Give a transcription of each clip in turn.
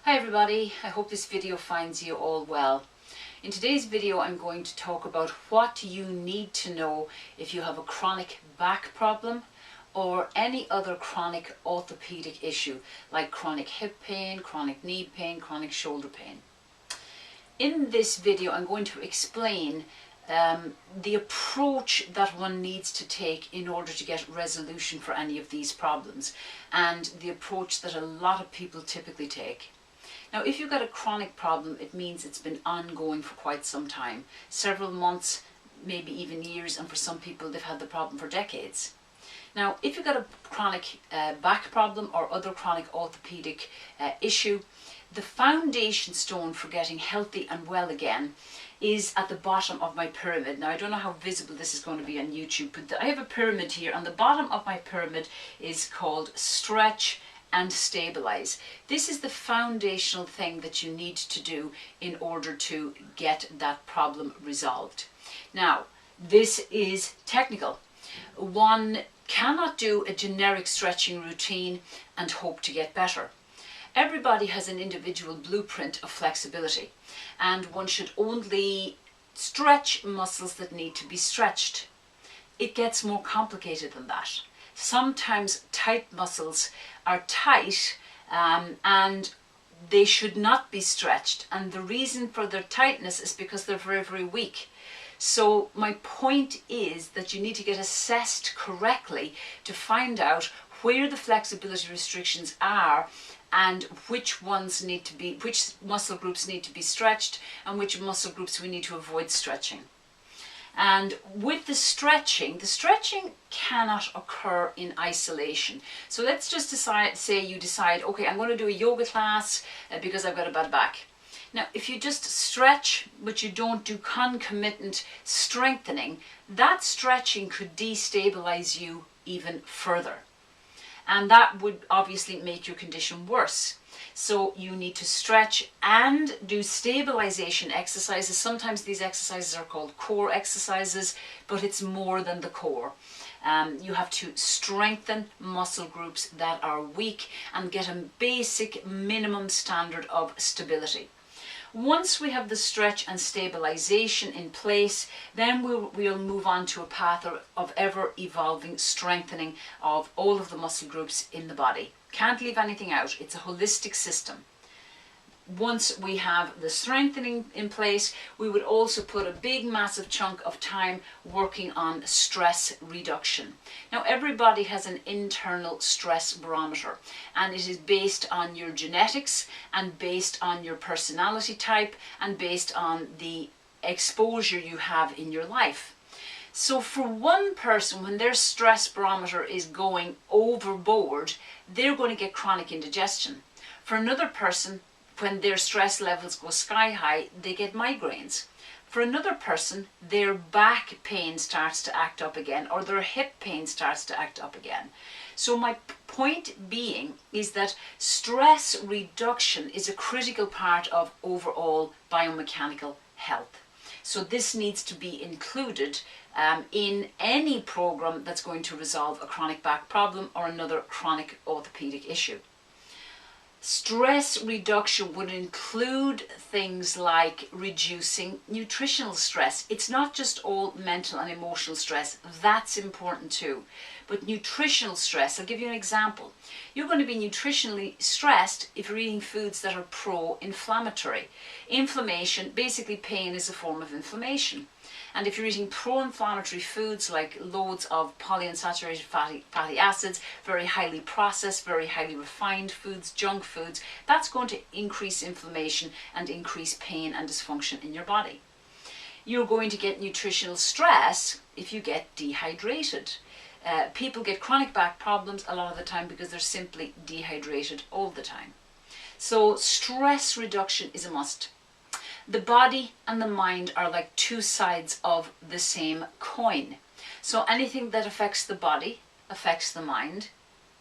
Hi everybody, I hope this video finds you all well. In today's video I'm going to talk about what you need to know if you have a chronic back problem or any other chronic orthopedic issue like chronic hip pain, chronic knee pain, chronic shoulder pain. In this video I'm going to explain the approach that one needs to take in order to get resolution for any of these problems, and the approach that a lot of people typically take. Now, if you've got a chronic problem, it means it's been ongoing for quite some time, several months, maybe even years, and for some people they've had the problem for decades. Now, if you've got a chronic back problem or other chronic orthopedic issue, the foundation stone for getting healthy and well again is at the bottom of my pyramid. Now, I don't know how visible this is going to be on YouTube, but I have a pyramid here, and the bottom of my pyramid is called stretch and stabilize. This is the foundational thing that you need to do in order to get that problem resolved. Now, this is technical. One cannot do a generic stretching routine and hope to get better. Everybody has an individual blueprint of flexibility, and one should only stretch muscles that need to be stretched. It gets more complicated than that. Sometimes tight muscles are tight and they should not be stretched, and the reason for their tightness is because they're very, very weak. So my point is that you need to get assessed correctly to find out where the flexibility restrictions are and which muscle groups need to be stretched and which muscle groups we need to avoid stretching. And with the stretching cannot occur in isolation. So let's just say you decide, okay, I'm going to do a yoga class because I've got a bad back. Now, if you just stretch, but you don't do concomitant strengthening, that stretching could destabilize you even further. And that would obviously make your condition worse. So you need to stretch and do stabilization exercises. Sometimes these exercises are called core exercises, but it's more than the core. You have to strengthen muscle groups that are weak and get a basic minimum standard of stability. Once we have the stretch and stabilization in place, then we'll move on to a path of ever-evolving strengthening of all of the muscle groups in the body. Can't leave anything out. It's a holistic system. Once we have the strengthening in place, we would also put a big massive chunk of time working on stress reduction. Now, everybody has an internal stress barometer, and it is based on your genetics and based on your personality type and based on the exposure you have in your life. So for one person, when their stress barometer is going overboard, they're going to get chronic indigestion. For another person, when their stress levels go sky high, they get migraines. For another person, their back pain starts to act up again, or their hip pain starts to act up again. So my point being is that stress reduction is a critical part of overall biomechanical health. So this needs to be included in any program that's going to resolve a chronic back problem or another chronic orthopedic issue. Stress reduction would include things like reducing nutritional stress. It's not just all mental and emotional stress. That's important too. But nutritional stress, I'll give you an example. You're going to be nutritionally stressed if you're eating foods that are pro-inflammatory. Inflammation, basically pain, is a form of inflammation. And if you're eating pro-inflammatory foods like loads of polyunsaturated fatty acids, very highly processed, very highly refined foods, junk foods, that's going to increase inflammation and increase pain and dysfunction in your body. You're going to get nutritional stress if you get dehydrated. People get chronic back problems a lot of the time because they're simply dehydrated all the time. So stress reduction is a must. The body and the mind are like two sides of the same coin. So anything that affects the body affects the mind,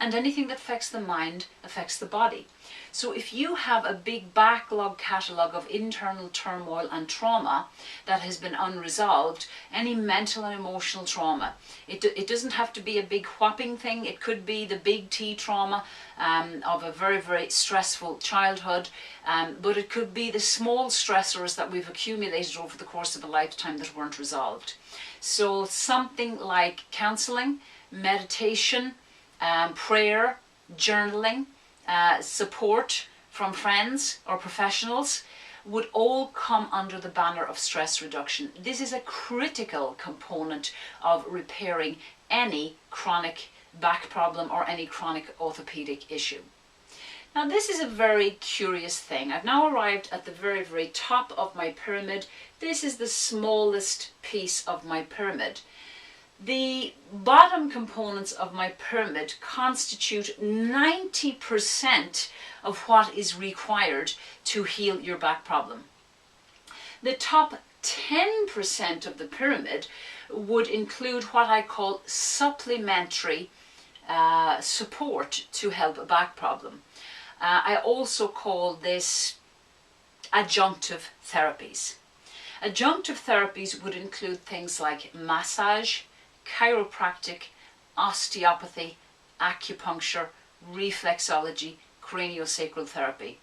and anything that affects the mind affects the body. So if you have a big backlog catalogue of internal turmoil and trauma that has been unresolved, any mental and emotional trauma, it doesn't have to be a big whopping thing. It could be the big T trauma of a very, very stressful childhood, but it could be the small stressors that we've accumulated over the course of a lifetime that weren't resolved. So something like counselling, meditation, prayer, journaling, support from friends or professionals would all come under the banner of stress reduction. This is a critical component of repairing any chronic back problem or any chronic orthopedic issue. Now this is a very curious thing. I've now arrived at the very, very top of my pyramid. This is the smallest piece of my pyramid. The bottom components of my pyramid constitute 90% of what is required to heal your back problem. The top 10% of the pyramid would include what I call supplementary support to help a back problem. I also call this adjunctive therapies. Adjunctive therapies would include things like massage, chiropractic, osteopathy, acupuncture, reflexology, craniosacral therapy.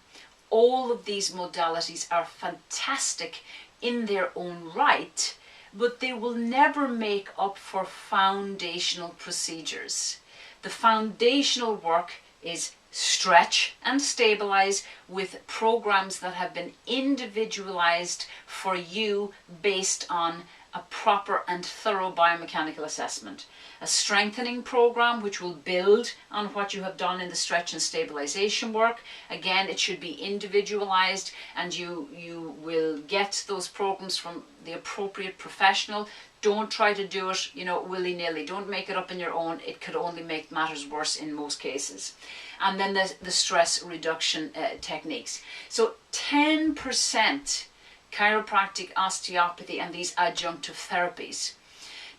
All of these modalities are fantastic in their own right, but they will never make up for foundational procedures. The foundational work is stretch and stabilize with programs that have been individualized for you based on a proper and thorough biomechanical assessment. A strengthening program which will build on what you have done in the stretch and stabilization work. Again, it should be individualized, and you will get those programs from the appropriate professional. Don't try to do it, willy-nilly. Don't make it up on your own. It could only make matters worse in most cases. And then the stress reduction techniques. So 10% chiropractic, osteopathy, and these adjunctive therapies.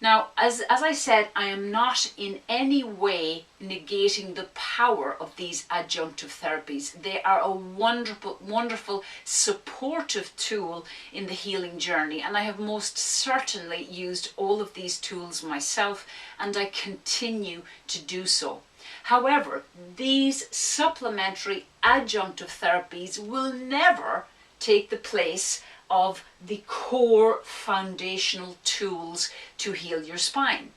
Now, as I said, I am not in any way negating the power of these adjunctive therapies. They are a wonderful, wonderful supportive tool in the healing journey, and I have most certainly used all of these tools myself, and I continue to do so. However, these supplementary adjunctive therapies will never take the place of the core foundational tools to heal your spine.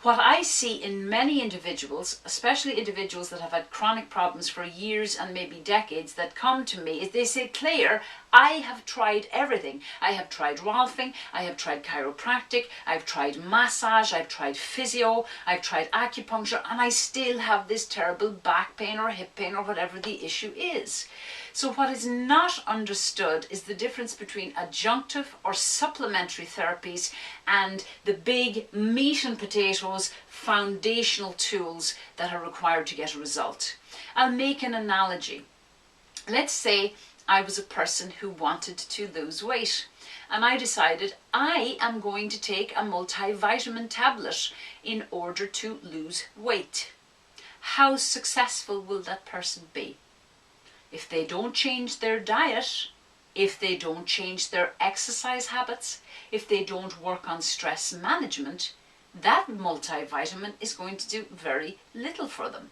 What I see in many individuals, especially individuals that have had chronic problems for years and maybe decades, that come to me is they say, Claire, I have tried everything. I have tried Rolfing, I have tried chiropractic, I've tried massage, I've tried physio, I've tried acupuncture, and I still have this terrible back pain or hip pain or whatever the issue is. So what is not understood is the difference between adjunctive or supplementary therapies and the big meat and potatoes foundational tools that are required to get a result. I'll make an analogy. Let's say I was a person who wanted to lose weight, and I decided I am going to take a multivitamin tablet in order to lose weight. How successful will that person be? If they don't change their diet, if they don't change their exercise habits, if they don't work on stress management, that multivitamin is going to do very little for them.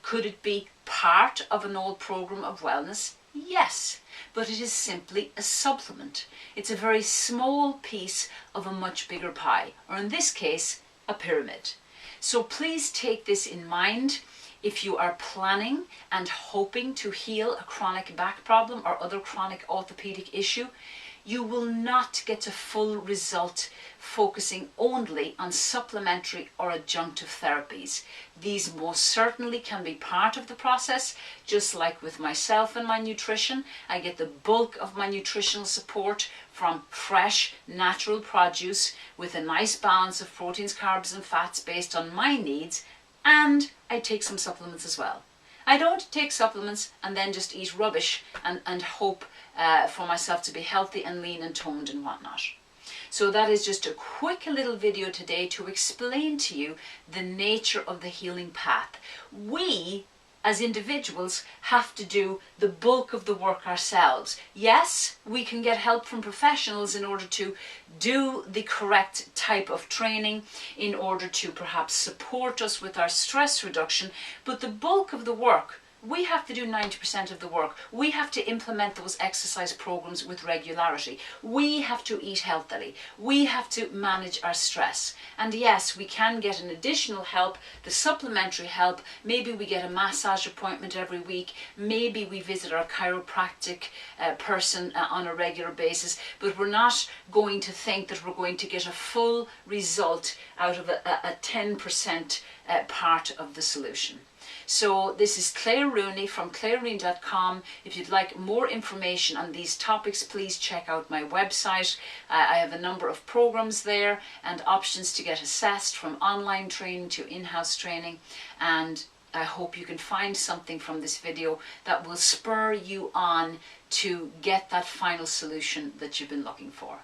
Could it be part of an old program of wellness? Yes, but it is simply a supplement. It's a very small piece of a much bigger pie, or in this case, a pyramid. So please take this in mind. If you are planning and hoping to heal a chronic back problem or other chronic orthopedic issue, you will not get a full result focusing only on supplementary or adjunctive therapies. These most certainly can be part of the process, just like with myself and my nutrition. I get the bulk of my nutritional support from fresh, natural produce with a nice balance of proteins, carbs and fats based on my needs, and I take some supplements as well. I don't take supplements and then just eat rubbish and hope for myself to be healthy and lean and toned and whatnot. So that is just a quick little video today to explain to you the nature of the healing path. We as individuals have to do the bulk of the work ourselves. Yes, we can get help from professionals in order to do the correct type of training, in order to perhaps support us with our stress reduction, but the bulk of the work, we have to do 90% of the work. We have to implement those exercise programs with regularity. We have to eat healthily. We have to manage our stress. And yes, we can get an additional help, the supplementary help. Maybe we get a massage appointment every week. Maybe we visit our chiropractic person on a regular basis. But we're not going to think that we're going to get a full result out of a 10% part of the solution. So this is Claire Rooney from clairerooney.com. If you'd like more information on these topics, please check out my website. I have a number of programs there and options to get assessed, from online training to in-house training. And I hope you can find something from this video that will spur you on to get that final solution that you've been looking for.